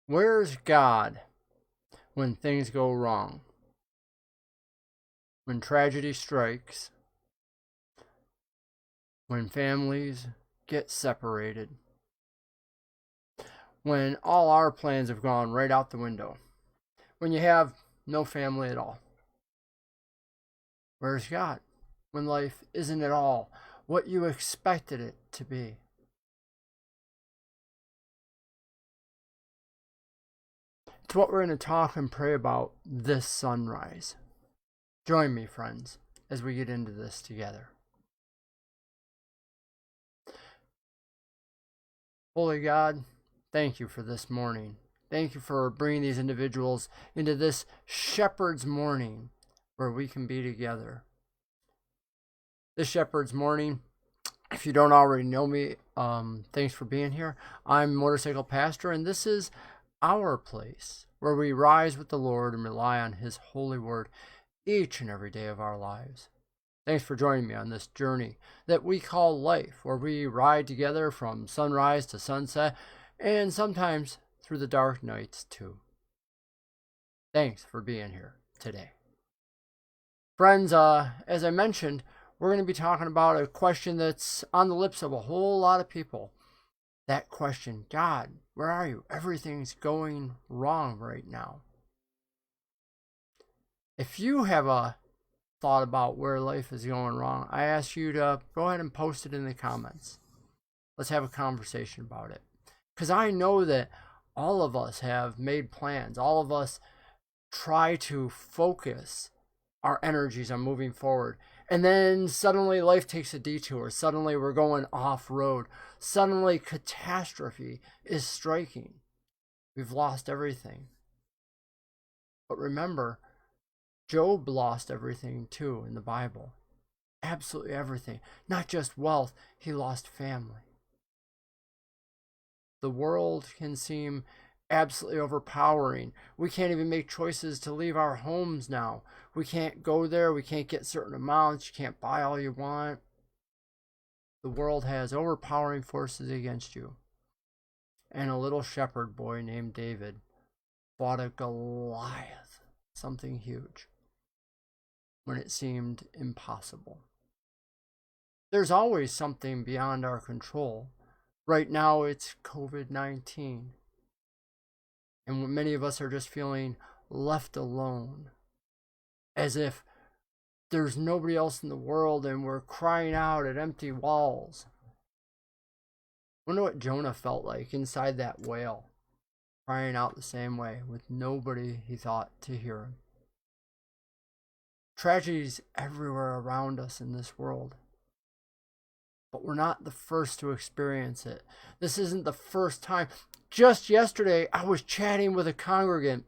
Where's God when things go wrong? When tragedy strikes? When families get separated? When all our plans have gone right out the window? When you have no family at all? Where's God when life isn't at all what you expected it to be? It's what we're going to talk and pray about this sunrise. Join me, friends, as we get into this together. Holy God, thank you for this morning. Thank you for bringing these individuals into this shepherd's morning where we can be together. This shepherd's morning, if you don't already know me, thanks for being here. I'm Motorcycle Pastor, and this is our place where we rise with the Lord and rely on His holy word each and every day of our lives. Thanks for joining me on this journey that we call life, where we ride together from sunrise to sunset, and sometimes through the dark nights too. Thanks for being here today. Friends, as I mentioned, we're going to be talking about a question that's on the lips of a whole lot of people. That question, God, where are you? Everything's going wrong right now. If you have a thought about where life is going wrong, I ask you to go ahead and post it in the comments. Let's have a conversation about it. Because I know that all of us have made plans. All of us try to focus our energies on moving forward. And then suddenly life takes a detour. Suddenly we're going off road. Suddenly catastrophe is striking. We've lost everything. But remember, Job lost everything too in the Bible. Absolutely everything. Not just wealth, he lost family. The world can seem absolutely overpowering. We can't even make choices to leave our homes now. We can't go there. We can't get certain amounts. You can't buy all you want. The world has overpowering forces against you. And a little shepherd boy named David fought a Goliath, something huge, when it seemed impossible. There's always something beyond our control. Right now it's COVID-19. And many of us are just feeling left alone, as if there's nobody else in the world and we're crying out at empty walls. I wonder what Jonah felt like inside that whale, crying out the same way with nobody he thought to hear him. Tragedies everywhere around us in this world. But we're not the first to experience it. This isn't the first time. Just yesterday, I was chatting with a congregant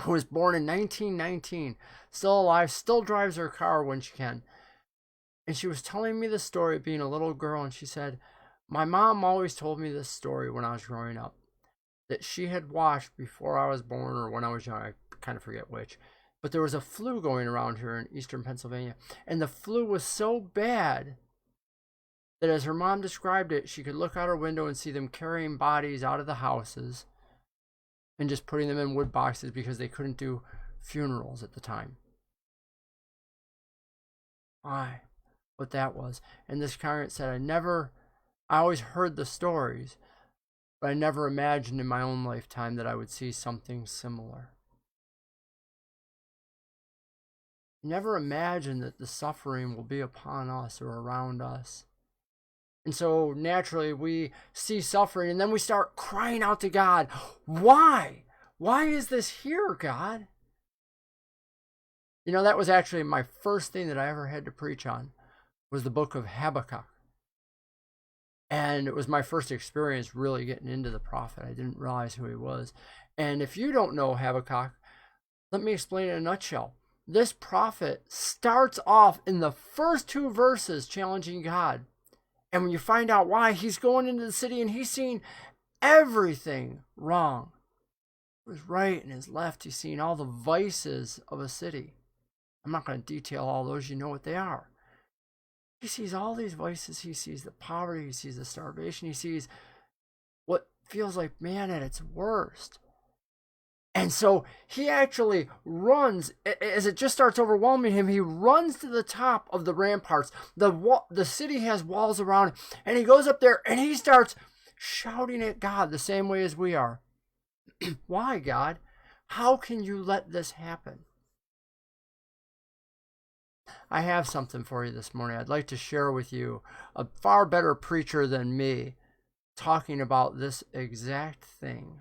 who was born in 1919, still alive, still drives her car when she can. And she was telling me the story of being a little girl, and she said, my mom always told me this story when I was growing up, that she had watched before I was born or when I was young, I kind of forget which, but there was a flu going around here in eastern Pennsylvania, and the flu was so bad that, as her mom described it, she could look out her window and see them carrying bodies out of the houses and just putting them in wood boxes because they couldn't do funerals at the time. Why? What that was. And this congregant said, I always heard the stories, but I never imagined in my own lifetime that I would see something similar. Never imagine that the suffering will be upon us or around us. And so naturally we see suffering and then we start crying out to God. Why? Why is this here, God? You know, that was actually my first thing that I ever had to preach on, was the book of Habakkuk. And it was my first experience really getting into the prophet. I didn't realize who he was. And if you don't know Habakkuk, let me explain in a nutshell. This prophet starts off in the first 2 verses challenging God. And when you find out why, he's going into the city and he's seeing everything wrong. His right and his left, he's seen all the vices of a city. I'm not going to detail all those, you know what they are. He sees all these vices, he sees the poverty, he sees the starvation, he sees what feels like man at its worst. And so he actually runs, as it just starts overwhelming him, he runs to the top of the ramparts. The city has walls around it, and he goes up there and he starts shouting at God the same way as we are. Why, God? How can you let this happen? I have something for you this morning. I'd like to share with you a far better preacher than me talking about this exact thing.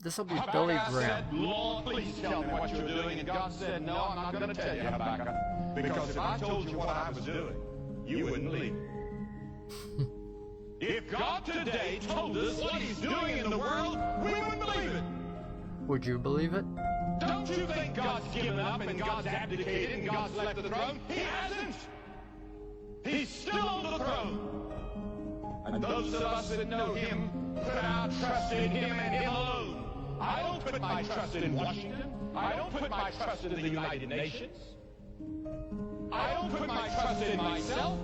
This will be Habakkuk Billy Graham. said, Lord, please tell me what you're doing. And God said, no, I'm not going to tell you, Habakkuk. Because if I told you what I was doing, you wouldn't believe it. If God today told us what he's doing in the world, we wouldn't believe it. Would you believe it? Don't you think God's given up and God's abdicated and God's left the throne? He hasn't. He's still on the throne. And those of us that know him put our trust in him and him alone. I don't put my trust in Washington. I don't put my trust in the United Nations. I don't put my trust in myself.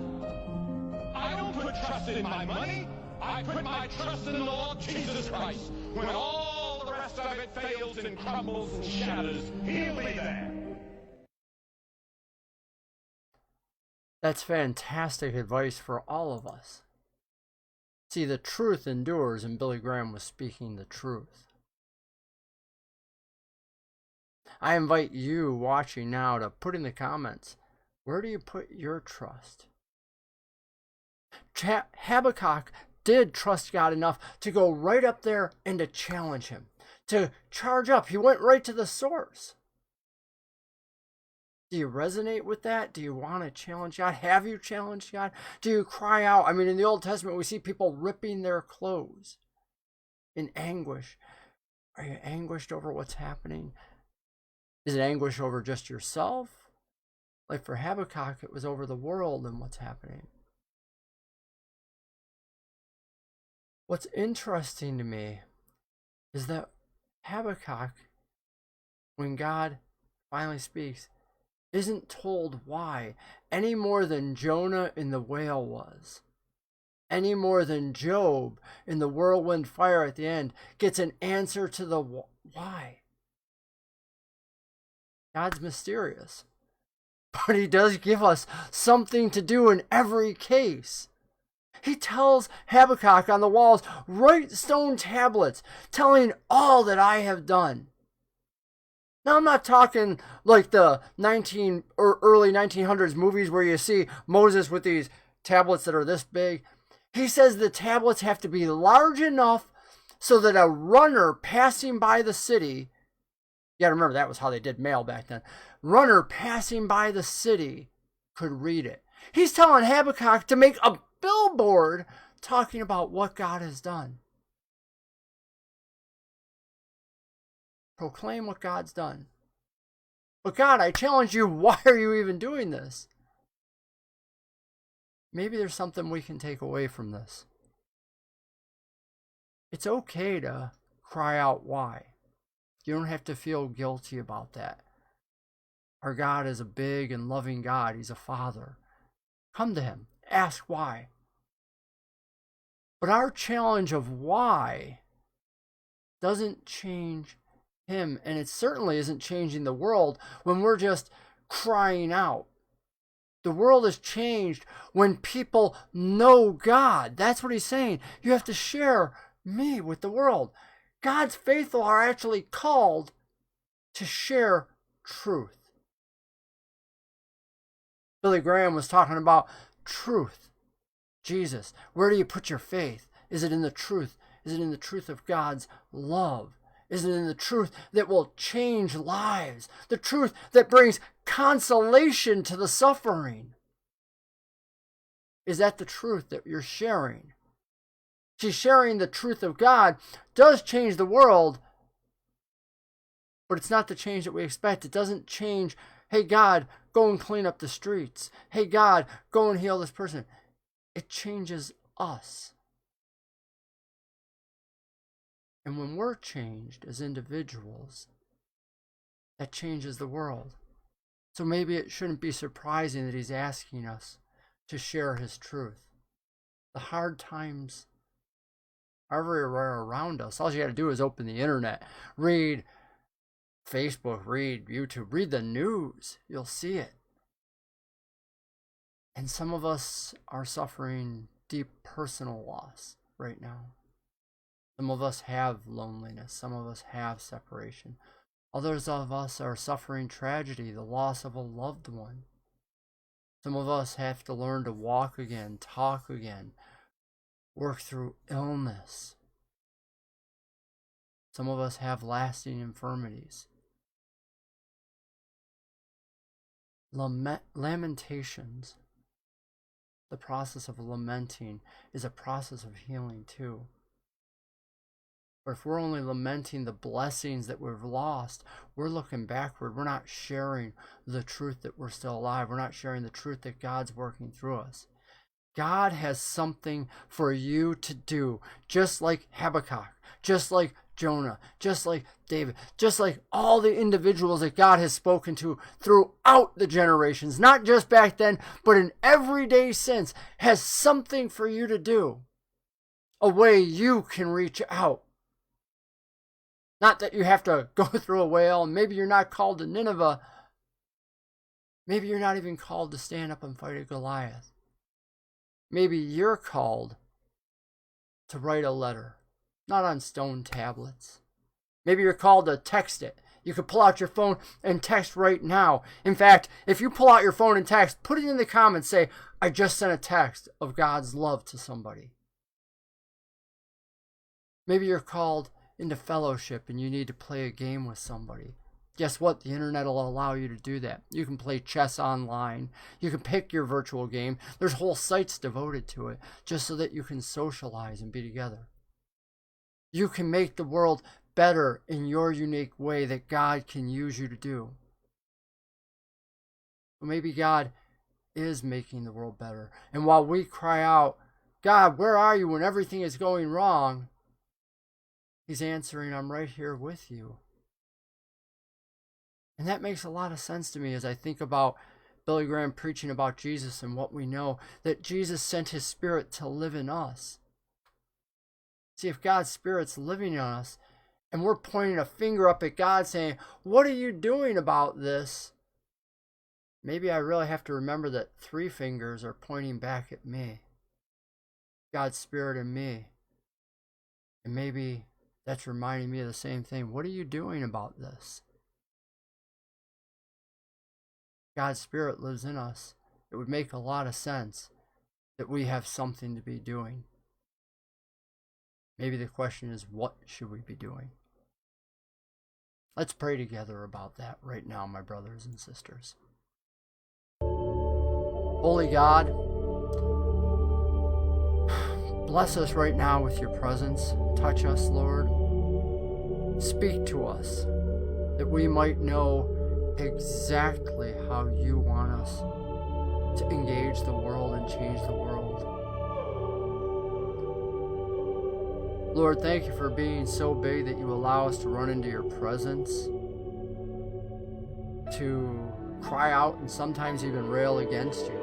I don't put trust in my money. I put my trust in the Lord Jesus Christ. When all the rest of it fails and crumbles and shatters, he'll be there. That's fantastic advice for all of us. See, the truth endures, and Billy Graham was speaking the truth. I invite you watching now to put in the comments, where do you put your trust? Habakkuk did trust God enough to go right up there and to challenge him, to charge up. He went right to the source. Do you resonate with that? Do you want to challenge God? Have you challenged God? Do you cry out? I mean, in the Old Testament, we see people ripping their clothes in anguish. Are you anguished over what's happening? Is it anguish over just yourself? Like for Habakkuk, it was over the world and what's happening. What's interesting to me is that Habakkuk, when God finally speaks, isn't told why any more than Jonah in the whale was. Any more than Job in the whirlwind fire at the end gets an answer to the why. God's mysterious, but he does give us something to do in every case. He tells Habakkuk on the walls, write stone tablets, telling all that I have done. Now, I'm not talking like the early 1900s movies where you see Moses with these tablets that are this big. He says the tablets have to be large enough so that a runner passing by the city, you gotta remember that was how they did mail back then, runner passing by the city could read it. He's telling Habakkuk to make a billboard talking about what God has done. Proclaim what God's done. But God, I challenge you, why are you even doing this? Maybe there's something we can take away from this. It's okay to cry out why. You don't have to feel guilty about that. Our God is a big and loving God. He's a Father. Come to him. Ask why. But our challenge of why doesn't change him, and it certainly isn't changing the world when we're just crying out. The world is changed when people know God. That's what he's saying. You have to share me with the world. God's faithful are actually called to share truth. Billy Graham was talking about truth. Jesus, where do you put your faith? Is it in the truth? Is it in the truth of God's love? Is it in the truth that will change lives? The truth that brings consolation to the suffering? Is that the truth that you're sharing? See, sharing the truth of God does change the world, but it's not the change that we expect. It doesn't change, hey God, go and clean up the streets. Hey God, go and heal this person. It changes us. And when we're changed as individuals, that changes the world. So maybe it shouldn't be surprising that he's asking us to share his truth. The hard times are everywhere around us. All you got to do is open the internet, read Facebook, read YouTube, read the news. You'll see it. And some of us are suffering deep personal loss right now. Some of us have loneliness. Some of us have separation. Others of us are suffering tragedy, the loss of a loved one. Some of us have to learn to walk again, talk again, work through illness. Some of us have lasting infirmities. Lamentations, the process of lamenting, is a process of healing too. But if we're only lamenting the blessings that we've lost, we're looking backward. We're not sharing the truth that we're still alive. We're not sharing the truth that God's working through us. God has something for you to do, just like Habakkuk, just like Jonah, just like David, just like all the individuals that God has spoken to throughout the generations, not just back then, but in every day since, has something for you to do, a way you can reach out. Not that you have to go through a whale, and maybe you're not called to Nineveh. Maybe you're not even called to stand up and fight a Goliath. Maybe you're called to write a letter, not on stone tablets. Maybe you're called to text it. You could pull out your phone and text right now. In fact, if you pull out your phone and text, put it in the comments, say, I just sent a text of God's love to somebody. Maybe you're called into fellowship and you need to play a game with somebody. Guess what? The internet will allow you to do that. You can play chess online. You can pick your virtual game. There's whole sites devoted to it just so that you can socialize and be together. You can make the world better in your unique way that God can use you to do. Well, maybe God is making the world better. And while we cry out, God, where are you when everything is going wrong? He's answering, I'm right here with you. And that makes a lot of sense to me as I think about Billy Graham preaching about Jesus and what we know, that Jesus sent his Spirit to live in us. See, if God's Spirit's living in us and we're pointing a finger up at God saying, what are you doing about this? Maybe I really have to remember that 3 fingers are pointing back at me. God's Spirit in me. And maybe that's reminding me of the same thing. What are you doing about this? God's Spirit lives in us. It would make a lot of sense that we have something to be doing. Maybe the question is, what should we be doing? Let's pray together about that right now, my brothers and sisters. Holy God, bless us right now with your presence. Touch us, Lord. Speak to us that we might know exactly how you want us to engage the world and change the world. Lord, thank you for being so big that you allow us to run into your presence, to cry out and sometimes even rail against you.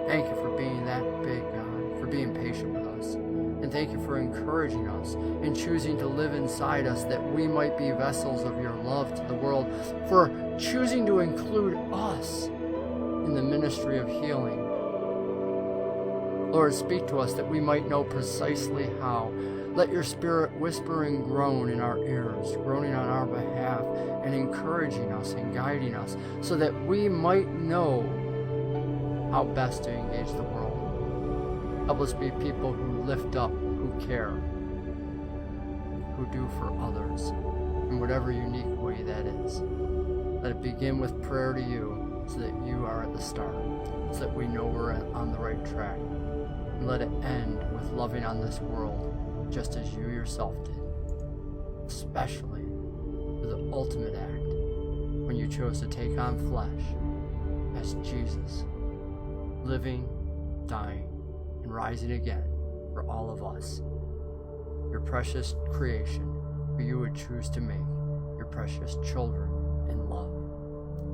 Thank you for being that big, God, for being patient with us. And thank you for encouraging us and choosing to live inside us that we might be vessels of your love to the world, for choosing to include us in the ministry of healing. Lord, speak to us that we might know precisely how. Let your Spirit whisper and groan in our ears, groaning on our behalf and encouraging us and guiding us so that we might know how best to engage the world. Help us be people who lift up, who care, who do for others in whatever unique way that is. Let it begin with prayer to you so that you are at the start, so that we know we're on the right track. And let it end with loving on this world just as you yourself did, especially for the ultimate act when you chose to take on flesh as Jesus, living, dying, and rising again for all of us, your precious creation who you would choose to make your precious children in love.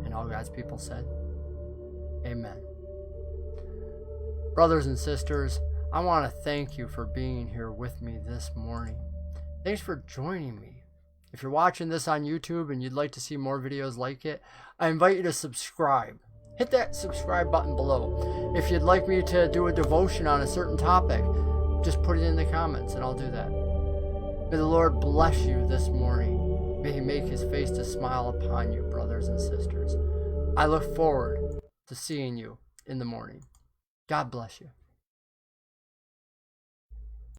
And all God's people said, amen. Brothers and sisters, I want to thank you for being here with me this morning. Thanks for joining me. If you're watching this on YouTube and you'd like to see more videos like it, I invite you to subscribe. Hit that subscribe button below. If you'd like me to do a devotion on a certain topic, just put it in the comments and I'll do that. May the Lord bless you this morning. May He make His face to smile upon you, brothers and sisters. I look forward to seeing you in the morning. God bless you.